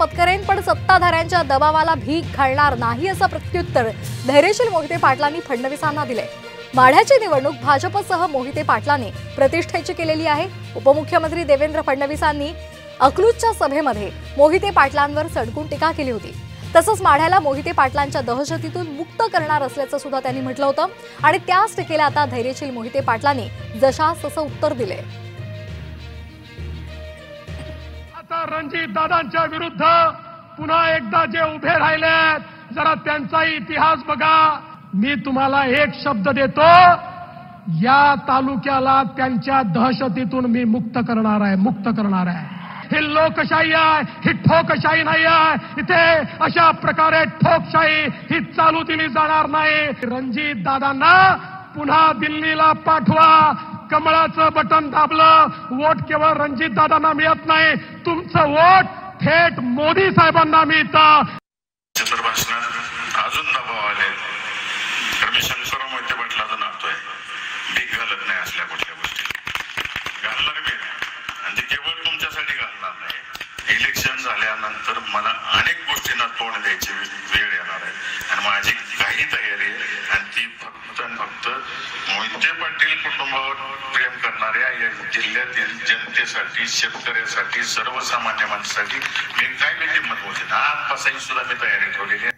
पत्करेन, पण सत्ताधाऱ्यांच्या दबावाला भीक घालणार नाही असं प्रत्युत्तर धैर्यशील मोहिते पाटलांनी फडणवीसांना दिले। माढ्याची निवडणूक भाजपसह मोहिते पाटलांनी प्रतिष्ठेची केलेली आहे। उपमुख्यमंत्री देवेंद्र फडणवीसांनी अकलूजच्या सभेमध्ये मोहिते पाटलांवर सडकून टीका केली होती। तसंच माढ्याला मोहिते पाटलांच्या दहशतीतून मुक्त करणार असल्याचं सुद्धा त्यांनी म्हटलं होतं आणि त्याच टीकेला आता धैर्यशील मोहिते पाटलांनी जशास तसं उत्तर दिले। आता रणजित दादांच्या विरुद्ध पुन्हा एकदा जे उभे राहिलेत, जरा त्यांचाही इतिहास बघा। मी तुम्हाला एक शब्द देतो, या तालुक्याला त्यांच्या दहशतीतून मी मुक्त करणार आहे। ही लोकशाही आहे, ही ठोकशाही नाही आहे। इथे अशा प्रकारे ठोकशाही ही चालू दिली जाणार नाही। रणजित दादांना पुन्हा दिल्लीला पाठवा। कमळाचं बटन दाबलं, वोट केवळ रणजित दादांना मिळत नाही, तुमचं वोट थेट मोदी साहेबांना मिळतं। भाषणात अजून दबाव आले तर मी शंकर मोहिते पाटलाचं नातोय, भीक घालत नाही असल्या कुठल्या गोष्टी घालणार मी नाही, आणि ते केवळ तुमच्यासाठी घालणार नाही। इलेक्शन झाल्यानंतर मला अनेक गोष्टींना तोंड द्यायची वेळ येणार आहे आणि माझी काही तयारी आहे, आणि ती फक्त मोहिते पाटील कुटुंबावर प्रेम करणाऱ्या या जिल्ह्यातील जनतेसाठी, शेतकऱ्यासाठी, सर्वसामान्य माणसासाठी मी काय किंमत मोठी आजपासून सुद्धा मी तयारी ठेवलेली आहे।